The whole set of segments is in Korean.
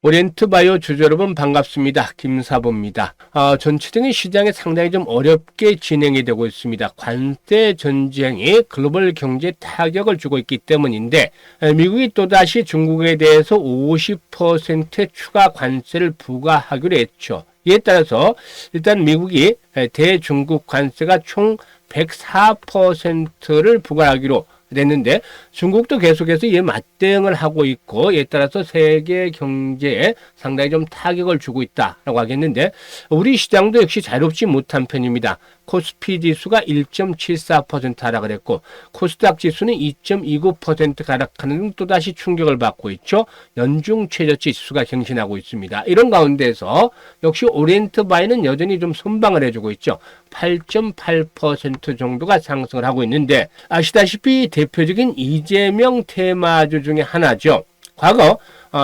오리엔트바이오 주주 여러분 반갑습니다. 김사부입니다. 전체적인 시장이 상당히 좀 어렵게 진행이 되고 있습니다. 관세 전쟁이 글로벌 경제에 타격을 주고 있기 때문인데 미국이 또다시 중국에 대해서 50%의 추가 관세를 부과하기로 했죠. 이에 따라서 일단 미국이 대중국 관세가 총 104%를 부과하기로 됐는데 중국도 계속해서 이에 맞대응을 하고 있고 이에 따라서 세계 경제에 상당히 좀 타격을 주고 있다라고 하겠는데 우리 시장도 역시 자유롭지 못한 편입니다. 코스피 지수가 1.74% 하락을 했고 코스닥 지수는 2.29% 하락하는 등 또다시 충격을 받고 있죠. 연중 최저치 지수가 갱신하고 있습니다. 이런 가운데서 역시 오리엔트바이오는 여전히 좀 선방을 해주고 있죠. 8.8% 정도가 상승을 하고 있는데 아시다시피 대표적인 이재명 테마주 중에 하나죠. 과거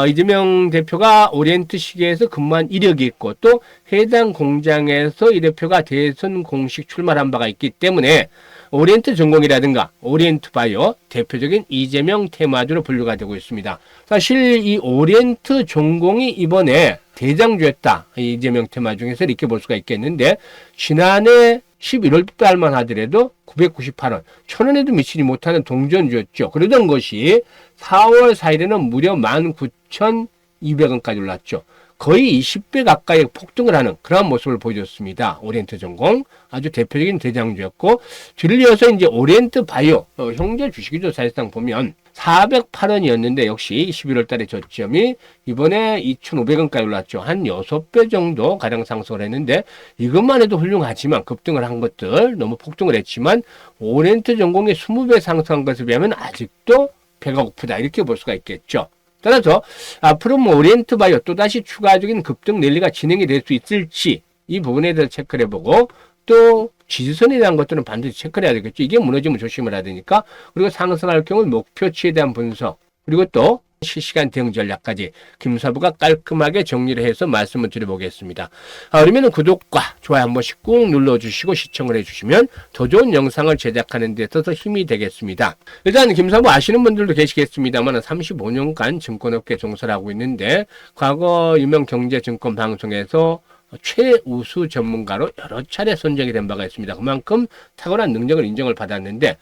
이재명 대표가 오리엔트 시계에서 근무한 이력이 있고 또 해당 공장에서 이 대표가 대선 공식 출마한 바가 있기 때문에 오리엔트 전공이라든가 오리엔트 바이오 대표적인 이재명 테마주로 분류가 되고 있습니다. 사실 이 오리엔트 전공이 이번에 대장주였다. 이재명 테마 중에서 이렇게 볼 수가 있겠는데 지난해 11월 달만 하더라도 998원, 1000원에도 미치지 못하는 동전주였죠. 그러던 것이 4월 4일에는 무려 19,200원까지 올랐죠. 거의 20배 가까이 폭등을 하는 그런 모습을 보여줬습니다. 오리엔트 전공 아주 대표적인 대장주였고 뒤를 이어서 이제 오리엔트 바이오 형제 주식이죠. 사실상 보면 408원이었는데 역시 11월 달에 저점이 이번에 2,500원까지 올랐죠. 한 6배 정도 가량 상승을 했는데 이것만 해도 훌륭하지만 급등을 한 것들 너무 폭등을 했지만 오리엔트 전공의 20배 상승한 것에 비하면 아직도 배가 고프다 이렇게 볼 수가 있겠죠. 따라서 앞으로 오리엔트 바이오 또다시 추가적인 급등 랠리가 진행이 될 수 있을지 이 부분에 대해서 체크를 해보고 또 지지선에 대한 것들은 반드시 체크를 해야 되겠죠. 이게 무너지면 조심을 해야 되니까. 그리고 상승할 경우 목표치에 대한 분석 그리고 또 실시간 대응 전략까지 김사부가 깔끔하게 정리를 해서 말씀을 드려보겠습니다. 그러면 구독과 좋아요 한 번씩 꾹 눌러주시고 시청을 해주시면 더 좋은 영상을 제작하는 데 있어서 힘이 되겠습니다. 일단 김사부 아시는 분들도 계시겠습니다만 35년간 증권업계 종사를 하고 있는데 과거 유명 경제증권 방송에서 최우수 전문가로 여러 차례 선정이 된 바가 있습니다. 그만큼 탁월한 능력을 인정을 받았는데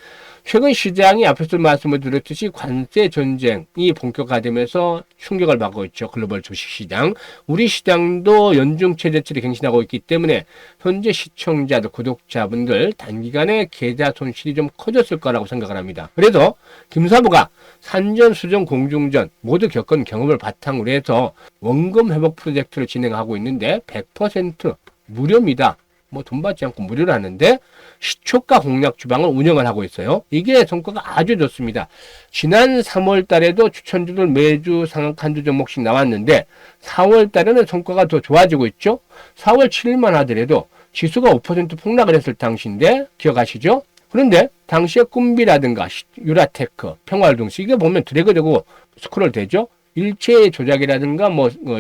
최근 시장이 앞에서 말씀을 드렸듯이 관세 전쟁이 본격화되면서 충격을 받고 있죠. 글로벌 주식시장. 우리 시장도 연중 최저치를 갱신하고 있기 때문에 현재 시청자들, 구독자분들 단기간에 계좌 손실이 좀 커졌을 거라고 생각을 합니다. 그래서 김사부가 산전, 수전, 공중전 모두 겪은 경험을 바탕으로 해서 원금 회복 프로젝트를 진행하고 있는데 100% 무료입니다. 돈 받지 않고 무료로 하는데 시초가 공략 주방을 운영을 하고 있어요. 이게 성과가 아주 좋습니다. 지난 3월 달에도 추천주들 매주 상한가 한두 종목씩 나왔는데 4월 달에는 성과가 더 좋아지고 있죠. 4월 7일만 하더라도 지수가 5% 폭락을 했을 당시인데 기억하시죠? 그런데 당시에 꿈비라든가 유라테크, 평화활동시 이게 보면 드래그 되고 스크롤 되죠. 일체 조작이라든가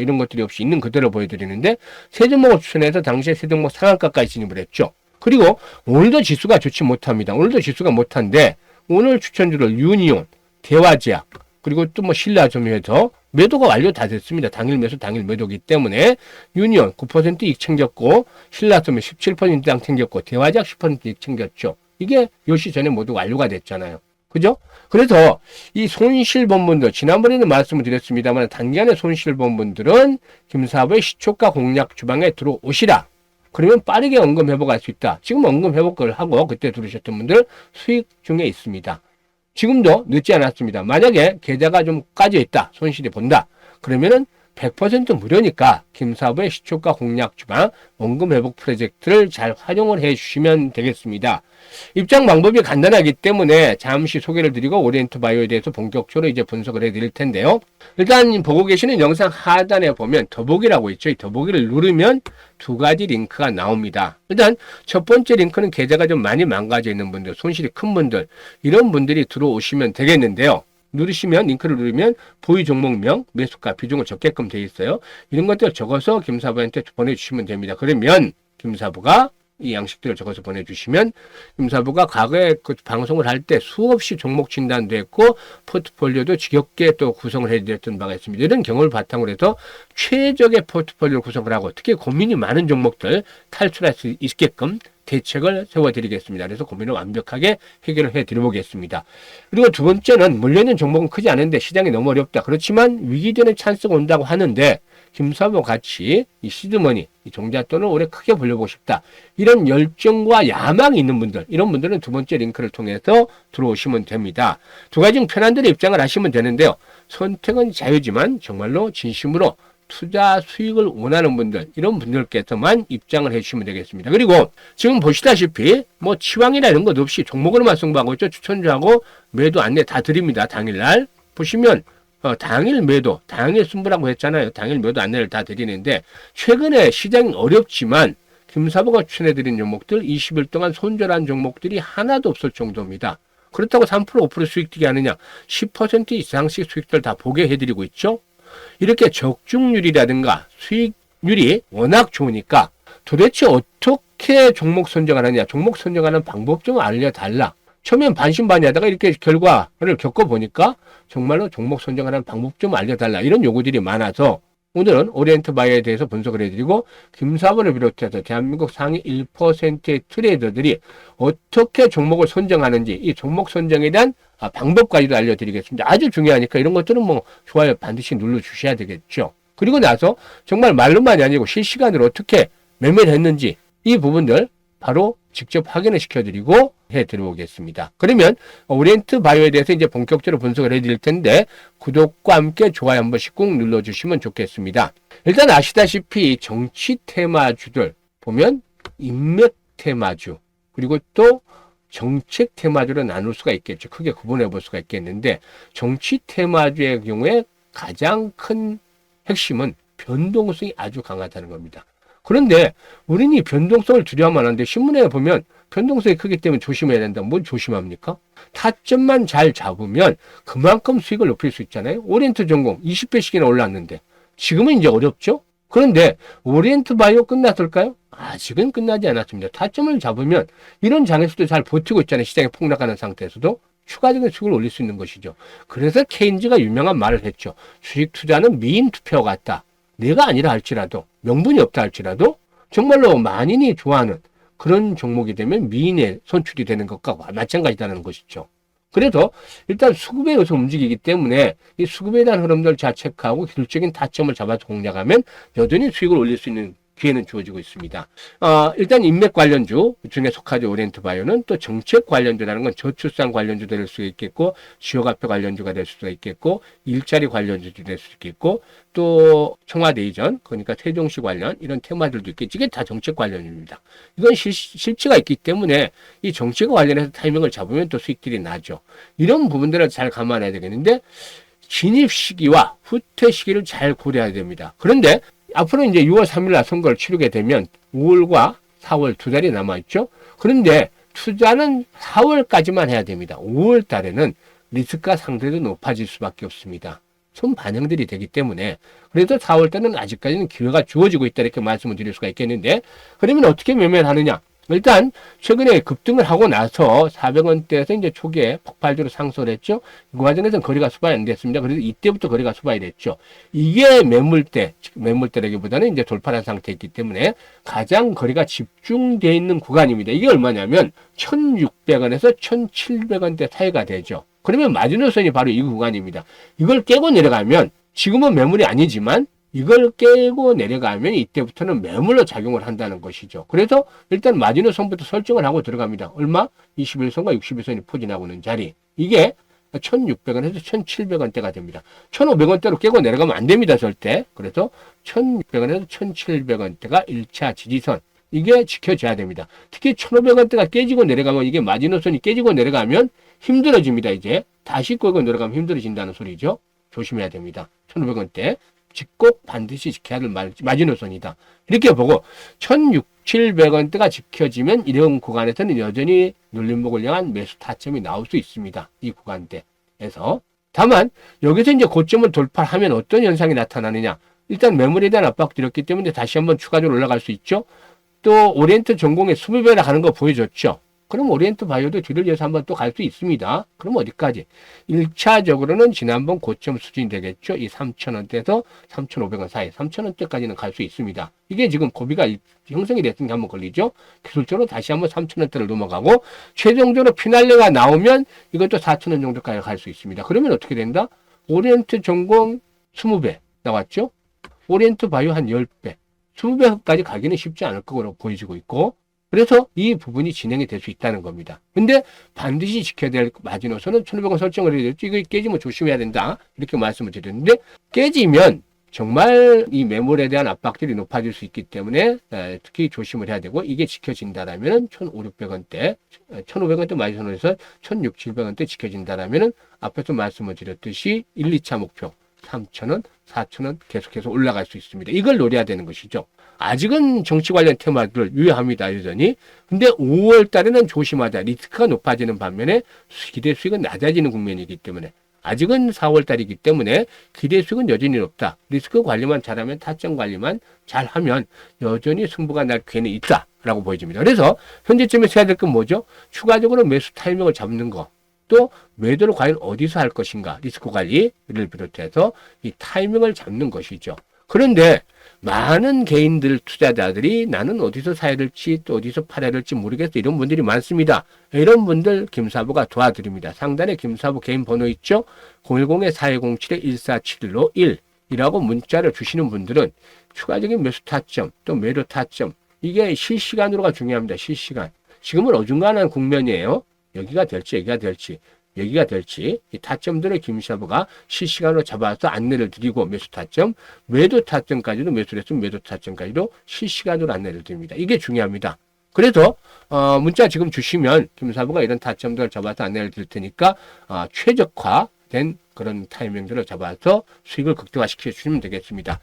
이런 것들이 없이 있는 그대로 보여드리는데 세 종목을 추천해서 당시에 세 종목 상한가까지 진입을 했죠. 그리고 오늘도 지수가 좋지 못합니다. 오늘도 지수가 못한데 오늘 추천주를 유니온, 대화제약 그리고 또 신라점유에서 매도가 완료 다 됐습니다. 당일 매수 당일 매도기 때문에 유니온 9% 이익 챙겼고 신라점유 17% 이상 챙겼고 대화제약 10% 이익 챙겼죠. 이게 10시 전에 모두 완료가 됐잖아요. 그죠? 그래서 이 손실 본 분들, 지난번에는 말씀을 드렸습니다만 단기간에 손실 본 분들은 김사부의 시초가 공략 주방에 들어오시라. 그러면 빠르게 원금 회복할 수 있다. 지금 원금 회복을 하고 그때 들으셨던 분들 수익 중에 있습니다. 지금도 늦지 않았습니다. 만약에 계좌가 좀 까져 있다. 손실이 본다. 그러면은 100% 무료니까 김사부의 시초가 공략 주방 원금 회복 프로젝트를 잘 활용을 해 주시면 되겠습니다. 입장 방법이 간단하기 때문에 잠시 소개를 드리고 오리엔트 바이오에 대해서 본격적으로 이제 분석을 해 드릴 텐데요. 일단 보고 계시는 영상 하단에 보면 더보기라고 있죠. 이 더보기를 누르면 두 가지 링크가 나옵니다. 일단 첫 번째 링크는 계좌가 좀 많이 망가져 있는 분들, 손실이 큰 분들 이런 분들이 들어오시면 되겠는데요. 링크를 누르면 보유 종목명, 매수가, 비중을 적게끔 되어 있어요. 이런 것들 적어서 김사부한테 보내주시면 됩니다. 그러면 김사부가 이 양식들을 적어서 보내주시면 김사부가 과거에 그 방송을 할 때 수없이 종목 진단도 했고 포트폴리오도 지겹게 또 구성을 해드렸던 바가 있습니다. 이런 경험을 바탕으로 해서 최적의 포트폴리오를 구성을 하고 특히 고민이 많은 종목들 탈출할 수 있게끔 대책을 세워드리겠습니다. 그래서 고민을 완벽하게 해결을 해드려보겠습니다. 그리고 두 번째는 물려있는 종목은 크지 않은데 시장이 너무 어렵다. 그렇지만 위기전에 찬스가 온다고 하는데 김사부 같이 이 시드머니, 이 종잣돈을 올해 크게 벌려보고 싶다. 이런 열정과 야망이 있는 분들, 이런 분들은 두 번째 링크를 통해서 들어오시면 됩니다. 두 가지 중 편한 대로 입장을 하시면 되는데요. 선택은 자유지만 정말로 진심으로 투자 수익을 원하는 분들, 이런 분들께서만 입장을 해주시면 되겠습니다. 그리고 지금 보시다시피 뭐 치왕이나 이런 것 없이 종목으로만 승부하고 있죠. 추천주하고 매도 안내 다 드립니다. 당일날 보시면 당일 매도, 당일 승부라고 했잖아요. 당일 매도 안내를 다 드리는데 최근에 시장이 어렵지만 김사부가 추천해드린 종목들 20일 동안 손절한 종목들이 하나도 없을 정도입니다. 그렇다고 3% 5% 수익되게 하느냐? 10% 이상씩 수익들 다 보게 해드리고 있죠. 이렇게 적중률이라든가 수익률이 워낙 좋으니까 도대체 어떻게 종목 선정하느냐? 종목 선정하는 방법 좀 알려달라. 처음엔 반신반의하다가 이렇게 결과를 겪어보니까 정말로 종목 선정하는 방법 좀 알려달라. 이런 요구들이 많아서 오늘은 오리엔트 바이오에 대해서 분석을 해드리고 김사부를 비롯해서 대한민국 상위 1%의 트레이더들이 어떻게 종목을 선정하는지 이 종목 선정에 대한 방법까지도 알려드리겠습니다. 아주 중요하니까 이런 것들은 뭐 좋아요 반드시 눌러주셔야 되겠죠. 그리고 나서 정말 말로만이 아니고 실시간으로 어떻게 매매를 했는지 이 부분들 바로 직접 확인을 시켜드리고 해드려보겠습니다. 그러면 오리엔트 바이오에 대해서 이제 본격적으로 분석을 해드릴 텐데 구독과 함께 좋아요 한 번씩 꼭 눌러주시면 좋겠습니다. 일단 아시다시피 정치 테마주들 보면 인맥 테마주 그리고 또 정책 테마주로 나눌 수가 있겠죠. 크게 구분해 볼 수가 있겠는데 정치 테마주의 경우에 가장 큰 핵심은 변동성이 아주 강하다는 겁니다. 그런데 우리는 이 변동성을 두려워하면 안 돼. 신문에 보면 변동성이 크기 때문에 조심해야 된다. 뭘 조심합니까? 타점만 잘 잡으면 그만큼 수익을 높일 수 있잖아요. 오리엔트 전공 20배씩이나 올랐는데 지금은 이제 어렵죠? 그런데 오리엔트 바이오 끝났을까요? 아직은 끝나지 않았습니다. 타점을 잡으면 이런 장에서도 잘 버티고 있잖아요. 시장이 폭락하는 상태에서도 추가적인 수익을 올릴 수 있는 것이죠. 그래서 케인즈가 유명한 말을 했죠. 주식 투자는 미인 투표 같다. 내가 아니라 할지라도 명분이 없다 할지라도 정말로 만인이 좋아하는 그런 종목이 되면 미인의 선출이 되는 것과 마찬가지다는 것이죠. 그래서 일단 수급에 의해서 움직이기 때문에 이 수급에 대한 흐름들을 잘 체크하고 기술적인 타점을 잡아서 공략하면 여전히 수익을 올릴 수 있는 기회는 주어지고 있습니다. 일단 인맥 관련주 중에 속하죠. 오리엔트 바이오는 또 정책 관련주라는 건 저출산 관련주도 될 수 있겠고 지역화폐 관련주가 될 수도 있겠고 일자리 관련주도 될 수 있겠고 또 청와대 이전 그러니까 세종시 관련 이런 테마들도 있겠지. 이게 다 정책 관련입니다. 이건 실체가 있기 때문에 이 정책과 관련해서 타이밍을 잡으면 또 수익들이 나죠. 이런 부분들을 잘 감안해야 되겠는데 진입 시기와 후퇴 시기를 잘 고려해야 됩니다. 그런데 앞으로 이제 6월 3일 날 선거를 치르게 되면 5월과 4월 두 달이 남아있죠. 그런데 투자는 4월까지만 해야 됩니다. 5월 달에는 리스크가 상대적으로 높아질 수밖에 없습니다. 손 반영들이 되기 때문에 그래서 4월 달은 아직까지는 기회가 주어지고 있다 이렇게 말씀을 드릴 수가 있겠는데 그러면 어떻게 매매를 하느냐? 일단 최근에 급등을 하고 나서 400원대에서 이제 초기에 폭발적으로 상승을 했죠. 그 과정에서는 거래가 수반이 안 됐습니다. 그래서 이때부터 거래가 수반이 됐죠. 이게 매물대라기보다는 이제 돌파한 상태이기 때문에 가장 거래가 집중되어 있는 구간입니다. 이게 얼마냐면 1,600원에서 1,700원대 사이가 되죠. 그러면 마지노선이 바로 이 구간입니다. 이걸 깨고 내려가면 지금은 매물이 아니지만 이걸 깨고 내려가면 이때부터는 매물로 작용을 한다는 것이죠. 그래서 일단 마지노선부터 설정을 하고 들어갑니다. 얼마? 21선과 61선이 포진하고 있는 자리. 이게 1,600원에서 1,700원대가 됩니다. 1,500원대로 깨고 내려가면 안 됩니다. 절대. 그래서 1,600원에서 1,700원대가 1차 지지선. 이게 지켜져야 됩니다. 특히 1,500원대가 깨지고 내려가면 이게 마지노선이 깨지고 내려가면 힘들어집니다. 이제 다시 끌고 내려가면 힘들어진다는 소리죠. 조심해야 됩니다. 1,500원대. 꼭 반드시 지켜야 될 마지노선이다. 이렇게 보고 1,600~700원대가 지켜지면 이런 구간에서는 여전히 눌림목을 향한 매수 타점이 나올 수 있습니다. 이 구간대에서. 다만 여기서 이제 고점을 돌파하면 어떤 현상이 나타나느냐. 일단 매물에 대한 압박이 들었기 때문에 다시 한번 추가적으로 올라갈 수 있죠. 또 오리엔트 전공에 20배나 가는 거 보여줬죠. 그럼 오리엔트 바이오도 뒤를 이어서 한번 또 갈 수 있습니다. 그럼 어디까지? 1차적으로는 지난번 고점 수준이 되겠죠. 이 3,000원대에서 3,500원 사이, 3,000원대까지는 갈 수 있습니다. 이게 지금 고비가 형성이 됐으니까 한번 걸리죠. 기술적으로 다시 한번 3,000원대를 넘어가고 최종적으로 피날레가 나오면 이것도 4,000원 정도까지 갈 수 있습니다. 그러면 어떻게 된다? 오리엔트 전공 20배 나왔죠. 오리엔트 바이오 한 10배, 20배까지 가기는 쉽지 않을 거로 보여지고 있고, 그래서 이 부분이 진행이 될 수 있다는 겁니다. 근데 반드시 지켜야 될 마지노선은 1,500원 설정을 해야 되죠. 이거 깨지면 조심해야 된다. 이렇게 말씀을 드렸는데, 깨지면 정말 이 매물에 대한 압박들이 높아질 수 있기 때문에 특히 조심을 해야 되고, 이게 지켜진다라면 1,500원대, 1,500원대 마지노선에서 1,600원대 지켜진다라면 앞에서 말씀을 드렸듯이 1, 2차 목표 3,000원, 4,000원 계속해서 올라갈 수 있습니다. 이걸 노려야 되는 것이죠. 아직은 정치 관련 테마들 유효합니다, 여전히. 근데 5월 달에는 조심하자. 리스크가 높아지는 반면에 기대 수익은 낮아지는 국면이기 때문에, 아직은 4월 달이기 때문에 기대 수익은 여전히 높다. 리스크 관리만 잘하면, 타점 관리만 잘하면 여전히 승부가 날 괜히 있다라고 보여집니다. 그래서 현재쯤에서 해야 될 건 뭐죠? 추가적으로 매수 타이밍을 잡는 거. 또 매도를 과연 어디서 할 것인가, 리스크 관리를 비롯해서 이 타이밍을 잡는 것이죠. 그런데 많은 개인들, 투자자들이 나는 어디서 사야 될지 또 어디서 팔아야 될지 모르겠어, 이런 분들이 많습니다. 이런 분들 김사부가 도와드립니다. 상단에 김사부 개인 번호 있죠. 010-4207-1471로 1이라고 문자를 주시는 분들은 추가적인 매수 타점 또 매도 타점, 이게 실시간으로가 중요합니다. 실시간. 지금은 어중간한 국면이에요. 여기가 될지 여기가 될지 여기가 될지, 이 타점들을 김사부가 실시간으로 잡아서 안내를 드리고, 매수 타점, 매도 타점까지도, 매수를 했으면 매도 타점까지도 실시간으로 안내를 드립니다. 이게 중요합니다. 그래서 문자 지금 주시면 김사부가 이런 타점들을 잡아서 안내를 드릴 테니까 최적화된 그런 타이밍들을 잡아서 수익을 극대화시켜 주시면 되겠습니다.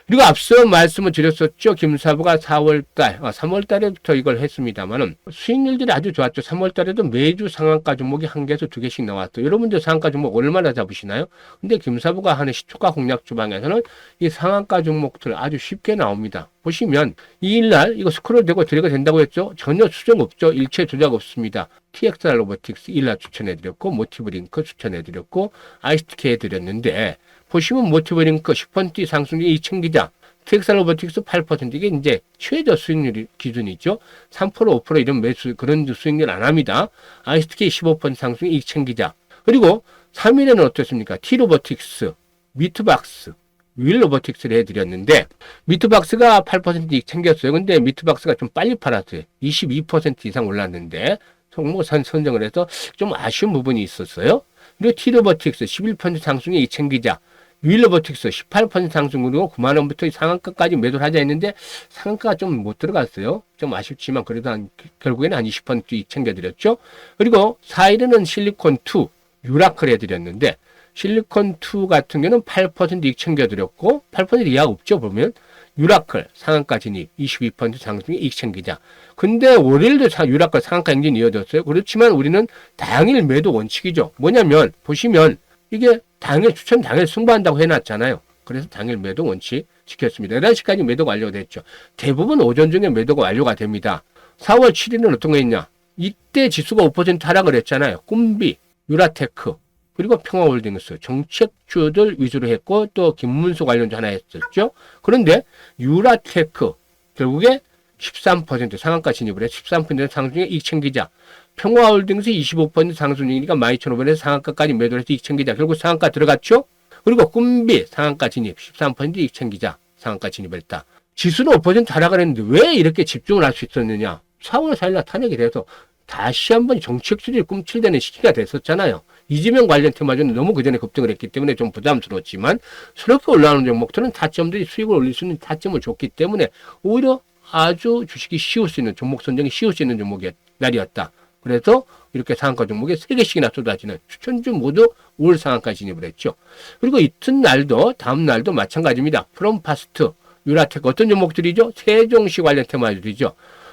그리고 앞서 말씀을 드렸었죠. 김사부가 4월달, 3월달에부터 이걸 했습니다만은 수익률들이 아주 좋았죠. 3월달에도 매주 상한가 종목이 1개에서 2개씩 나왔어요. 여러분들 상한가 종목 얼마나 잡으시나요? 근데 김사부가 하는 시초가 공략 주방에서는 이 상한가 종목들 아주 쉽게 나옵니다. 보시면 2일날 이거 스크롤 되고 드래그 된다고 했죠. 전혀 수정 없죠. 일체 조작 없습니다. TXR 로보틱스 2일날 추천해드렸고, 모티브링크 추천해드렸고, ICTK 해드렸는데, 보시면 모티브링크 10% 상승률 2,000기자, TXR 로보틱스 8%, 이게 이제 최저 수익률 기준이죠. 3%, 5% 이런 매수, 그런 수익률 안 합니다. ICTK 15% 상승 2,000기자. 그리고 3일에는 어떻습니까? T로보틱스, 미트박스, 윌로보틱스를 해드렸는데, 미트박스가 8% 이익 챙겼어요. 근데 미트박스가 좀 빨리 팔았어요. 22% 이상 올랐는데, 종목을 선정을 해서 좀 아쉬운 부분이 있었어요. 그리고 T로보틱스 11% 상승에 이익 챙기자. 윌로보틱스 18% 상승으로 9만원부터 상한가까지 매도를 하자 했는데, 상한가가 좀 못 들어갔어요. 좀 아쉽지만, 그래도 결국에는 한 20% 이익 챙겨드렸죠. 그리고 4일에는 실리콘2, 유라클 해드렸는데, 실리콘2 같은 경우는 8% 이익 챙겨드렸고, 8% 이하 없죠, 보면. 유라클 상한가 진입 22% 상승에 이익 챙기자. 근데 월요일도 유라클 상한가 행진이 이어졌어요. 그렇지만 우리는 당일 매도 원칙이죠. 뭐냐면 보시면 이게 당일 추천 당일 승부한다고 해놨잖아요. 그래서 당일 매도 원칙 지켰습니다. 11시까지 매도가 완료가 됐죠. 대부분 오전 중에 매도가 완료가 됩니다. 4월 7일은 어떤 거 있냐? 이때 지수가 5% 하락을 했잖아요. 꿈비, 유라테크, 그리고 평화홀딩스, 정책주들 위주로 했고, 또 김문수 관련주 하나 했었죠. 그런데 유라테크 결국에 13% 상한가 진입을 해서 13% 상승에 이익 챙기자. 평화홀딩스 25% 상승이니까 12,500원에서 상한가까지 매도를 해서 이익 챙기자. 결국 상한가 들어갔죠. 그리고 꿈비 상한가 진입 13% 이익 챙기자. 상한가 진입을 했다. 지수는 5% 하락을 했는데 왜 이렇게 집중을 할 수 있었느냐? 4월 4일날 탄핵이 돼서 다시 한번 정책 수준이 꿈틀대는 시기가 됐었잖아요. 이재명 관련 테마주는 너무 그전에 급등을 했기 때문에 좀 부담스러웠지만, 새롭게 올라오는 종목들은 타점들이 수익을 올릴 수 있는 타점을 줬기 때문에 오히려 아주 주식이 쉬울 수 있는, 종목 선정이 쉬울 수 있는 종목의 날이었다. 그래서 이렇게 상한가 종목에 3개씩이나 쏟아지는 추천주 모두 올 상한가 진입을 했죠. 그리고 이튿날도 다음 날도 마찬가지입니다. 프롬파스트, 유라텍 어떤 종목들이죠? 세종시 관련 테마주들이죠.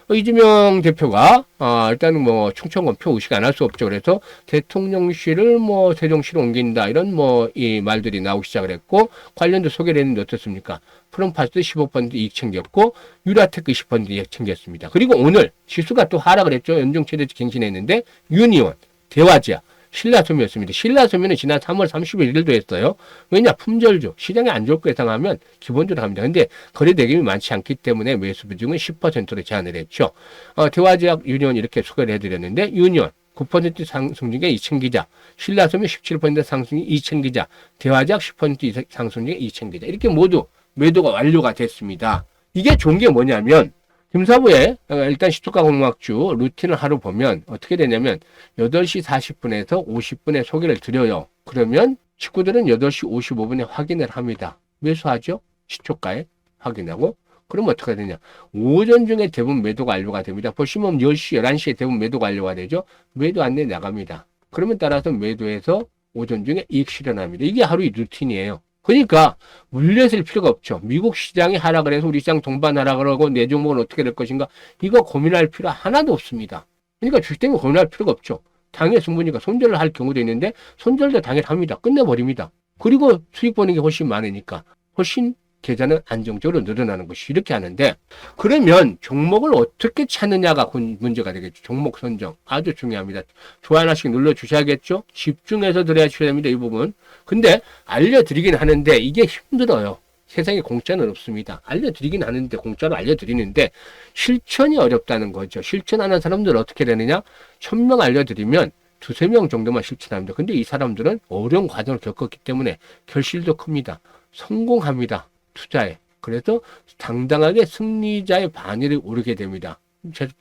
이재명 대표가 일단은 뭐 충청권표 의식 안 할 수 없죠. 그래서 대통령실을 뭐 세종시로 옮긴다 이런 뭐 이 말들이 나오기 시작을 했고 관련도 소개를 했는데 어떻습니까? 프롬파스 15% 이익 챙겼고 유라테크 20% 이익 챙겼습니다. 그리고 오늘 지수가 또 하락을 했죠. 연중 최대치 갱신했는데 유니온, 대화제약, 신라소미였습니다. 신라소미는 지난 3월 30일 1일도 했어요. 왜냐? 품절주. 시장이 안 좋을 거 예상하면 기본적으로 합니다. 근데 거래 대금이 많지 않기 때문에 매수 비중은 10%로 제한을 했죠. 대화제약 유니온 이렇게 소개를 해드렸는데 유니온 9% 상승 중에 2,000기자, 신라소미 17% 상승이 2,000기자, 대화제약 10% 상승 중에 2,000기자. 이렇게 모두 매도가 완료가 됐습니다. 이게 좋은 게 뭐냐면 김사부의 일단 시초가 공략주 루틴을 하루 보면 어떻게 되냐면 8시 40분에서 50분에 소개를 드려요. 그러면 식구들은 8시 55분에 확인을 합니다. 매수하죠? 시초가에 확인하고. 그러면 어떻게 되냐. 오전 중에 대부분 매도가 완료가 됩니다. 보시면 10시, 11시에 대부분 매도가 완료가 되죠. 매도 안내 나갑니다. 그러면 따라서 매도해서 오전 중에 이익 실현합니다. 이게 하루의 루틴이에요. 그러니까 물려쓸 필요가 없죠. 미국 시장이 하락을 해서 우리 시장 동반 하락을 하고 내 종목은 어떻게 될 것인가. 이거 고민할 필요 하나도 없습니다. 그러니까 주식 때문에 고민할 필요가 없죠. 당일 승부니까 손절을 할 경우도 있는데 손절도 당일 합니다. 끝내버립니다. 그리고 수익 보는 게 훨씬 많으니까 훨씬 계좌는 안정적으로 늘어나는 것이 이렇게 하는데 그러면 종목을 어떻게 찾느냐가 문제가 되겠죠. 종목 선정 아주 중요합니다. 좋아요 하나씩 눌러주셔야겠죠. 집중해서 들어야셔야 됩니다. 이 부분. 근데 알려드리긴 하는데 이게 힘들어요. 세상에 공짜는 없습니다. 알려드리긴 하는데 공짜로 알려드리는데 실천이 어렵다는 거죠. 실천하는 사람들은 어떻게 되느냐. 1,000명 알려드리면 2~3명 정도만 실천합니다. 근데 이 사람들은 어려운 과정을 겪었기 때문에 결실도 큽니다. 성공합니다. 투자에. 그래서 당당하게 승리자의 반열에 오르게 됩니다.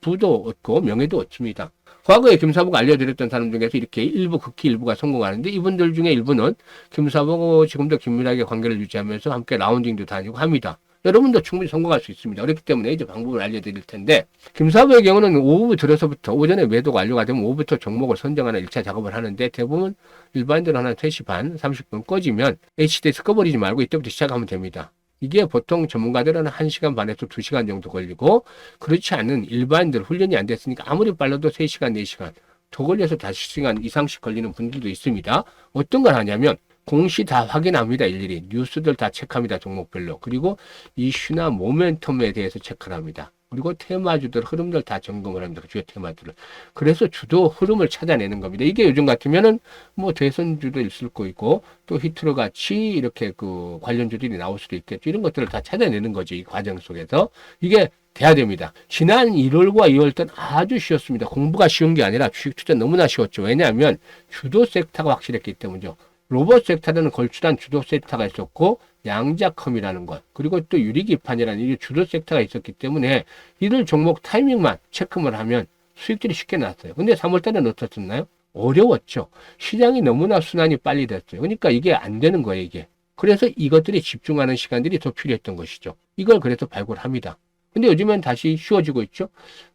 부도 얻고 명예도 얻습니다. 과거에 김사부가 알려드렸던 사람 중에서 이렇게 일부 극히 일부가 성공하는데 이분들 중에 일부는 김사부가 지금도 긴밀하게 관계를 유지하면서 함께 라운딩도 다니고 합니다. 여러분도 충분히 성공할 수 있습니다. 그렇기 때문에 이제 방법을 알려드릴 텐데 김사부의 경우는 오후 들어서부터 오전에 매도가 완료가 되면 오후부터 종목을 선정하는 1차 작업을 하는데 대부분 일반인들은 한 3시 반 30분 꺼지면 HD에서 꺼버리지 말고 이때부터 시작하면 됩니다. 이게 보통 전문가들은 1시간 반에서 2시간 정도 걸리고 그렇지 않은 일반인들 훈련이 안 됐으니까 아무리 빨라도 3시간, 4시간 더 걸려서 5시간 이상씩 걸리는 분들도 있습니다. 어떤 걸 하냐면 공시 다 확인합니다. 일일이. 뉴스들 다 체크합니다. 종목별로. 그리고 이슈나 모멘텀에 대해서 체크를 합니다. 그리고 테마주들 흐름들 다 점검을 합니다. 주요 테마주를. 그래서 주도 흐름을 찾아내는 겁니다. 이게 요즘 같으면은 뭐 대선주도 있을 거 있고 또 히트로 같이 이렇게 그 관련주들이 나올 수도 있겠죠. 이런 것들을 다 찾아내는 거죠. 이 과정 속에서. 이게 돼야 됩니다. 지난 1월과 2월 때는 아주 쉬웠습니다. 공부가 쉬운 게 아니라 주식 투자 너무나 쉬웠죠. 왜냐하면 주도 섹터가 확실했기 때문이죠. 로봇 섹터는 걸출한 주도 섹터가 있었고 양자컴이라는 것 그리고 또 유리기판이라는 이 주도 섹터가 있었기 때문에 이들 종목 타이밍만 체크만 하면 수익들이 쉽게 났어요. 근데 3월 달에는 어떻었나요? 어려웠죠. 시장이 너무나 순환이 빨리 됐어요. 그러니까 이게 안 되는 거예요. 이게. 그래서 이것들이 집중하는 시간들이 더 필요했던 것이죠. 이걸 그래서 발굴합니다. 근데 요즘엔 다시 쉬워지고 있죠.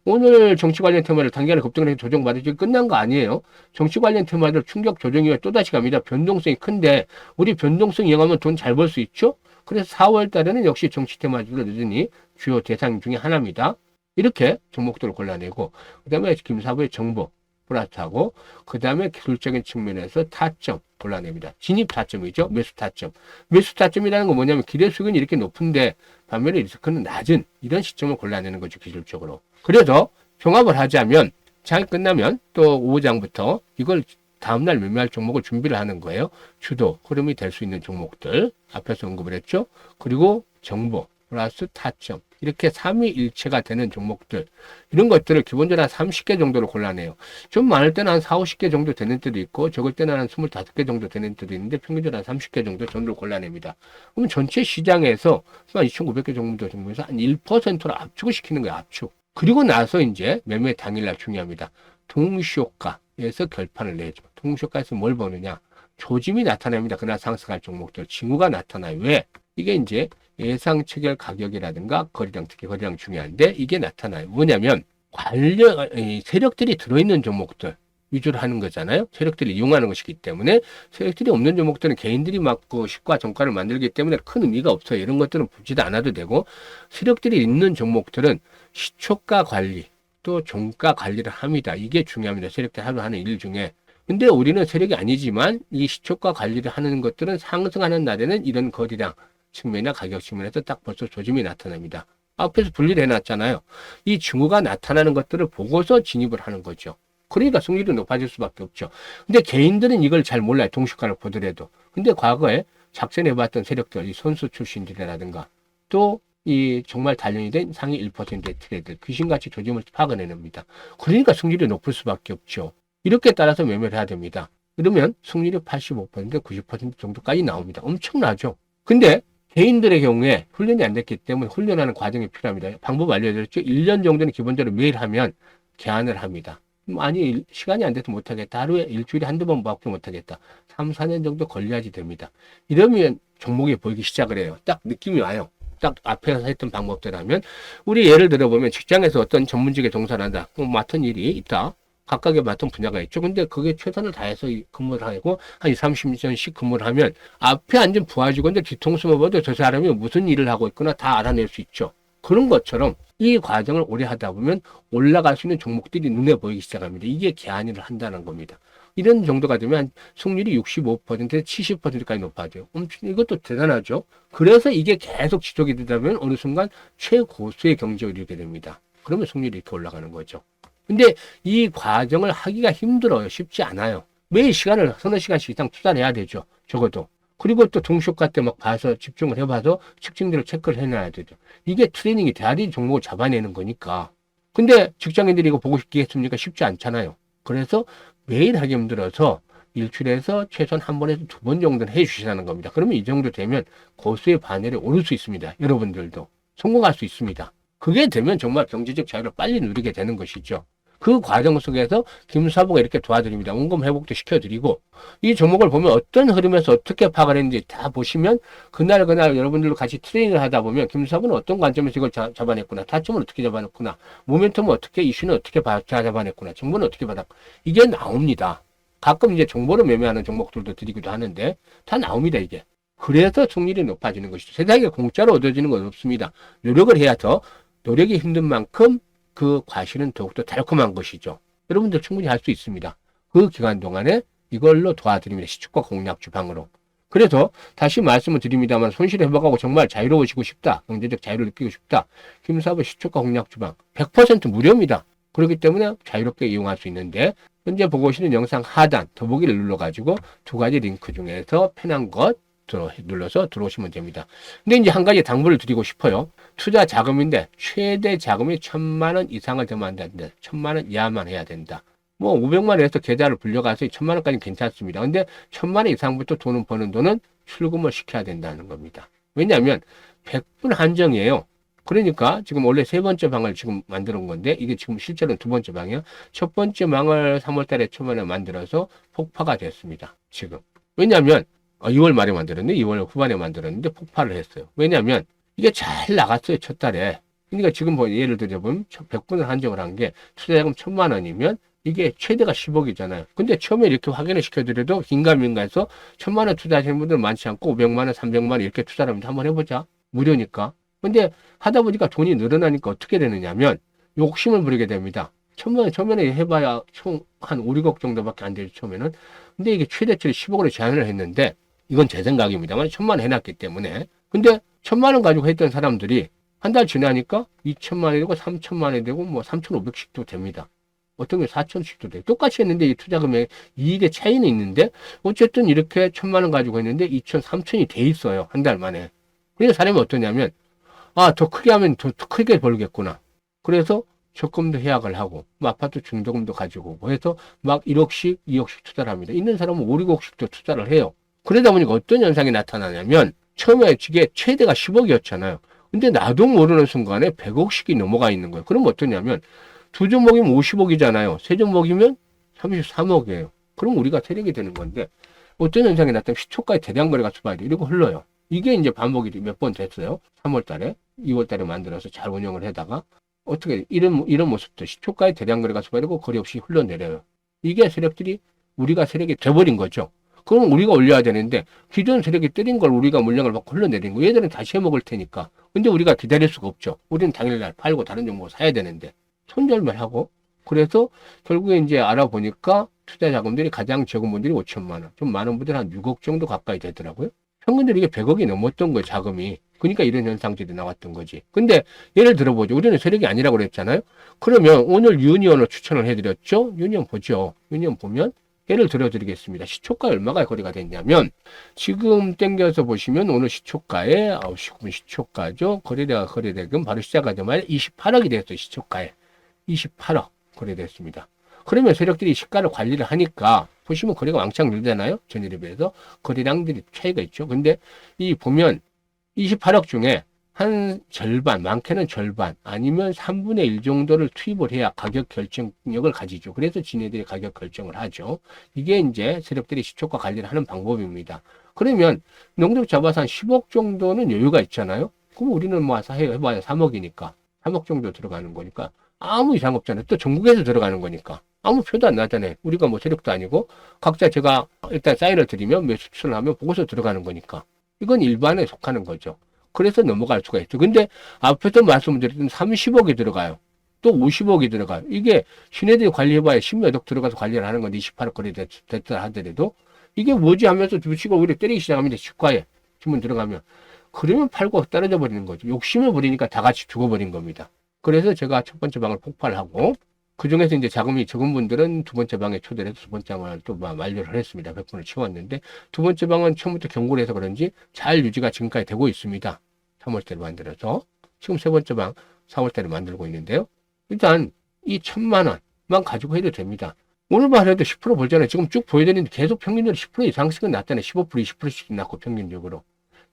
오늘 정치 관련 테마를 단기간에 급등을 해서 조정받으시 끝난 거 아니에요. 정치 관련 테마들 충격 조정이 또다시 갑니다. 변동성이 큰데 우리 변동성 이용하면 돈 잘 벌 수 있죠. 그래서 4월 달에는 역시 정치 테마주를 늦으니 주요 대상 중에 하나입니다. 이렇게 종목들을 골라내고 그다음에 김사부의 정보 플러스하고 그다음에 기술적인 측면에서 타점 골라냅니다. 진입 타점이죠. 매수 타점. 매수 타점이라는 건 뭐냐면 기대 수익은 이렇게 높은데 반면에 리스크는 낮은 이런 시점을 골라내는 거죠. 기술적으로. 그래서 종합을 하자면 장이 끝나면 또 오후장부터 이걸 다음날 매매할 종목을 준비를 하는 거예요. 주도 흐름이 될 수 있는 종목들 앞에서 언급을 했죠. 그리고 정보 플러스 타점 이렇게 삼위일체가 되는 종목들 이런 것들을 기본적으로 한 30개 정도로 골라내요. 좀 많을 때는 한 40~50개 정도 되는 때도 있고 적을 때는 한 25개 정도 되는 때도 있는데 평균적으로 한 30개 정도 정도로 골라냅니다. 그럼 전체 시장에서 한 2,900개 정도 정도에서 한 1%로 압축을 시키는 거예요. 압축. 그리고 나서 이제 매매 당일날 중요합니다. 동시효과에서 결판을 내죠. 동시효과에서 뭘 보느냐. 조짐이 나타납니다. 그날 상승할 종목들. 징후가 나타나요. 왜? 이게 이제 예상 체결 가격이라든가 거래량, 특히 거래량 중요한데 이게 나타나요. 뭐냐면 세력들이 들어있는 종목들 위주로 하는 거잖아요. 세력들이 이용하는 것이기 때문에 세력들이 없는 종목들은 개인들이 막 그 시가 정가를 만들기 때문에 큰 의미가 없어요. 이런 것들은 보지도 않아도 되고 세력들이 있는 종목들은 시초가 관리 또 종가 관리를 합니다. 이게 중요합니다. 세력들 하루 하는 일 중에. 근데 우리는 세력이 아니지만 이 시초가 관리를 하는 것들은 상승하는 날에는 이런 거래량 측면이나 가격 측면에서 딱 벌써 조짐이 나타납니다. 앞에서 분리를 해놨잖아요. 이 징후가 나타나는 것들을 보고서 진입을 하는 거죠. 그러니까 승률이 높아질 수밖에 없죠. 근데 개인들은 이걸 잘 몰라요. 동시가를 보더라도. 근데 과거에 작전해봤던 세력들, 이 선수 출신들이라든가 또 이 정말 단련이 된 상위 1%의 트레이드, 귀신같이 조짐을 파악해냅니다. 그러니까 승률이 높을 수밖에 없죠. 이렇게 따라서 매매를 해야 됩니다. 그러면 승률이 85%, 90% 정도까지 나옵니다. 엄청나죠. 근데 개인들의 경우에 훈련이 안 됐기 때문에 훈련하는 과정이 필요합니다. 방법 알려드렸죠. 1년 정도는 기본적으로 매일 하면 개안을 합니다. 아니 시간이 안 돼서 못하겠다. 하루에 일주일에 한두 번밖에 못하겠다. 3, 4년 정도 걸려야지 됩니다. 이러면 종목이 보이기 시작을 해요. 딱 느낌이 와요. 딱 앞에서 했던 방법대로 하면 우리 예를 들어보면 직장에서 어떤 전문직에 종사를 한다. 맡은 일이 있다. 각각의 맡은 분야가 있죠. 근데 그게 최선을 다해서 근무를 하고 한 20, 30년씩 근무를 하면 앞에 앉은 부하 직원들 뒤통수만 봐도 저 사람이 무슨 일을 하고 있구나 다 알아낼 수 있죠. 그런 것처럼 이 과정을 오래 하다 보면 올라갈 수 있는 종목들이 눈에 보이기 시작합니다. 이게 개안을 한다는 겁니다. 이런 정도가 되면 승률이 65%에서 70%까지 높아져요. 이것도 대단하죠. 그래서 이게 계속 지속이 되다 보면 어느 순간 최고수의 경제에 이르게 됩니다. 그러면 승률이 이렇게 올라가는 거죠. 근데 이 과정을 하기가 힘들어요. 쉽지 않아요. 매일 시간을 서너 시간씩 이상 투자를 해야 되죠. 적어도. 그리고 또 동시효과 때 막 봐서 집중을 해봐서 특징들을 체크를 해놔야 되죠. 이게 트레이닝이 돼야지 종목을 잡아내는 거니까. 근데 직장인들이 이거 보고 싶겠습니까? 쉽지 않잖아요. 그래서 매일 하기 힘들어서 일주일에서 최소한 한 번에서 두 번 정도는 해주시라는 겁니다. 그러면 이 정도 되면 고수의 반열에 오를 수 있습니다. 여러분들도 성공할 수 있습니다. 그게 되면 정말 경제적 자유를 빨리 누리게 되는 것이죠. 그 과정 속에서 김사부가 이렇게 도와드립니다. 원금 회복도 시켜드리고 이 종목을 보면 어떤 흐름에서 어떻게 파악을 했는지 다 보시면 그날 여러분들과 같이 트레이닝을 하다 보면 김사부는 어떤 관점에서 이걸 잡아냈구나. 타점을 어떻게 잡아냈구나. 모멘텀은 어떻게, 이슈는 어떻게 잡아냈구나. 정보는 어떻게 받았구나. 이게 나옵니다. 가끔 이제 정보를 매매하는 종목들도 드리기도 하는데 다 나옵니다. 이게. 그래서 승률이 높아지는 것이죠. 세상에 공짜로 얻어지는 건 없습니다. 노력을 해야 더 노력이 힘든 만큼 그 과실은 더욱더 달콤한 것이죠. 여러분들 충분히 할 수 있습니다. 그 기간 동안에 이걸로 도와드립니다. 시초가 공략 주방으로. 그래서 다시 말씀을 드립니다만 손실 회복하고 정말 자유로우시고 싶다. 경제적 자유를 느끼고 싶다. 김사부 시초가 공략 주방 100% 무료입니다. 그렇기 때문에 자유롭게 이용할 수 있는데 현재 보고 계시는 영상 하단 더보기를 눌러가지고 두 가지 링크 중에서 편한 것 눌러서 들어오시면 됩니다. 근데 이제 한 가지 당부를 드리고 싶어요. 투자 자금인데 최대 자금이 1,000만 원 이상을 되면 안 된다. 1,000만 원 이하만 해야 된다. 뭐 500만 원에서 계좌를 불려가서 1,000만 원까지는 괜찮습니다. 근데 1,000만 원 이상부터 돈을 버는 돈은 출금을 시켜야 된다는 겁니다. 왜냐하면 100분 한정이에요. 그러니까 지금 원래 세 번째 방을 지금 만들어 온 건데 이게 지금 실제로는 두 번째 방이에요. 첫 번째 방을 3월 달에 초반에 만들어서 폭파가 됐습니다. 지금. 왜냐하면 2월 말에 만들었는데 2월 후반에 만들었는데 폭발을 했어요. 왜냐하면 이게 잘 나갔어요. 첫 달에. 그러니까 지금 뭐 예를 들어보면 100분을 한정을 한 게 투자자금 1,000만 원이면 이게 최대가 10억이잖아요. 근데 처음에 이렇게 확인을 시켜드려도 긴가민가해서 1,000만 원 투자하시는 분들 많지 않고 500만 원, 300만 원 이렇게 투자를 하면 한번 해보자. 무료니까. 근데 하다 보니까 돈이 늘어나니까 어떻게 되느냐면 욕심을 부리게 됩니다. 처음에 해봐야 총 한 5, 6억 정도밖에 안 되죠. 처음에는. 근데 이게 최대치를 10억으로 제한을 했는데 이건 제 생각입니다만 1,000만 원 해놨기 때문에. 근데 1,000만 원 가지고 했던 사람들이 한 달 지나니까 2,000만 원이 되고 3,000만 원이 되고 뭐 3,500씩도 됩니다. 어떤 게 4,000씩도 돼요. 똑같이 했는데 이 투자금액 이익의 차이는 있는데 어쨌든 이렇게 1,000만 원 가지고 했는데 2,000, 3,000이 돼 있어요. 한 달 만에. 그래서 사람이 어떠냐면 더 크게 하면 더 크게 벌겠구나. 그래서 적금도 해약을 하고 뭐 아파트 중도금도 가지고 오고 해서 막 1억씩 2억씩 투자를 합니다. 있는 사람은 5, 6억씩도 투자를 해요. 그러다 보니까 어떤 현상이 나타나냐면 처음에 이게 최대가 10억이었잖아요. 근데 나도 모르는 순간에 100억씩이 넘어가 있는 거예요. 그럼 어떠냐면 두 종목이면 50억이잖아요. 세 종목이면 33억이에요. 그럼 우리가 세력이 되는 건데 어떤 현상이 나타나면 시초가의 대량 거래가 수반이 이러고 흘러요. 이게 이제 반복이 몇 번 됐어요. 3월 달에, 2월 달에 만들어서 잘 운영을 하다가 어떻게 이런 모습들 시초가의 대량 거래가 수반이고 거래 없이 흘러내려요. 이게 세력들이 우리가 세력이 돼버린 거죠. 그럼 우리가 올려야 되는데 기존 세력이 때린 걸 우리가 물량을 받고 흘러내린 거 얘들은 다시 해먹을 테니까. 근데 우리가 기다릴 수가 없죠. 우리는 당일날 팔고 다른 종목을 사야 되는데 손절만 하고. 그래서 결국에 이제 알아보니까 투자 자금들이 가장 적은 분들이 5천만 원, 좀 많은 분들은 한 6억 정도 가까이 되더라고요. 평균적으로 이게 100억이 넘었던 거예요, 자금이. 그러니까 이런 현상들이 나왔던 거지. 근데 예를 들어보죠. 우리는 세력이 아니라고 그랬잖아요. 그러면 오늘 유니온을 추천을 해드렸죠. 유니온 보죠. 유니온 보면 예를 들어드리겠습니다. 시초가 얼마가 거래가 됐냐면 지금 땡겨서 보시면 오늘 시초가에 9시 9분 시초가죠. 거래대금 바로 시작하자마자 28억이 됐어요. 시초가에 28억 거래됐습니다. 그러면 세력들이 시가를 관리를 하니까 보시면 거래가 왕창 늘잖아요. 전일에 비해서 거래량들이 차이가 있죠. 근데 이 보면 28억 중에 한 절반, 많게는 절반, 아니면 3분의 1 정도를 투입을 해야 가격 결정력을 가지죠. 그래서 지네들이 가격 결정을 하죠. 이게 이제 세력들이 시초가 관리를 하는 방법입니다. 그러면 농도를 잡아서 한 10억 정도는 여유가 있잖아요. 그럼 우리는 뭐 해봐야 3억이니까 3억 정도 들어가는 거니까 아무 이상 없잖아요. 또 전국에서 들어가는 거니까 아무 표도 안 나잖아요. 우리가 뭐 세력도 아니고 각자 제가 일단 사인을 드리면 몇 수출을 하면 보고서 들어가는 거니까 이건 일반에 속하는 거죠. 그래서 넘어갈 수가 있죠. 근데 앞에서 말씀드렸던 30억이 들어가요. 또 50억이 들어가요. 이게 신혜들이 관리해봐야 10몇 억 들어가서 관리를 하는 건데 28억 거래 됐다 하더라도 이게 뭐지 하면서 주식을 우리 때리기 시작합니다. 시가에 주문 들어가면. 그러면 팔고 떨어져 버리는 거죠. 욕심을 부리니까 다 같이 죽어버린 겁니다. 그래서 제가 첫 번째 방을 폭발하고 그 중에서 이제 자금이 적은 분들은 두 번째 방에 초대를 해서 두 번째 방을 또 만료를 했습니다. 100분을 채웠는데 두 번째 방은 처음부터 경고를 해서 그런지 잘 유지가 지금까지 되고 있습니다. 3월달에 만들어서 지금 세 번째 방 4월달에 만들고 있는데요. 일단 이 1,000만 원만 가지고 해도 됩니다. 오늘만 해도 10% 벌잖아요. 지금 쭉 보여드리는데 계속 평균적으로 10% 이상씩은 났잖아요. 15% 20%씩 났고 평균적으로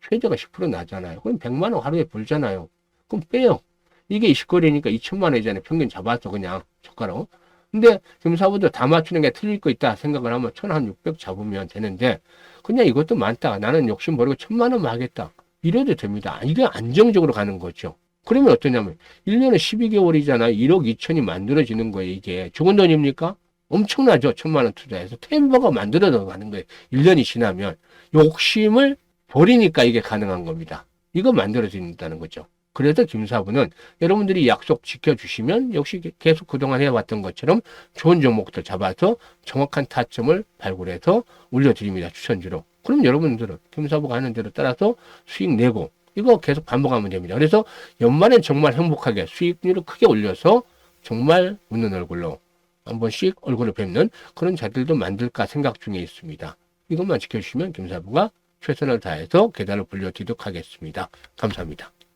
최저가 10% 나잖아요. 그럼 100만 원 하루에 벌잖아요. 그럼 빼요. 이게 20거리니까 2천만 원이잖아요. 평균 잡아서 그냥 젓가락. 근데 금사부도 다 맞추는 게 틀릴 거 있다 생각을 하면 1,600 잡으면 되는데 그냥 이것도 많다. 나는 욕심 버리고 1,000만 원만 하겠다. 이래도 됩니다. 이게 안정적으로 가는 거죠. 그러면 어떠냐면 1년에 12개월이잖아요. 1억 2천이 만들어지는 거예요. 이게 좋은 돈입니까? 엄청나죠. 1,000만 원 투자해서 템버가 만들어져 가는 거예요. 1년이 지나면 욕심을 버리니까 이게 가능한 겁니다. 이거 만들어진다는 거죠. 그래서 김사부는 여러분들이 약속 지켜주시면 역시 계속 그동안 해왔던 것처럼 좋은 종목들 잡아서 정확한 타점을 발굴해서 올려드립니다. 추천주로. 그럼 여러분들은 김사부가 하는 대로 따라서 수익 내고 이거 계속 반복하면 됩니다. 그래서 연말엔 정말 행복하게 수익률을 크게 올려서 정말 웃는 얼굴로 한 번씩 얼굴을 뵙는 그런 자들도 만들까 생각 중에 있습니다. 이것만 지켜주시면 김사부가 최선을 다해서 계단을 불려드리도록 하겠습니다. 감사합니다.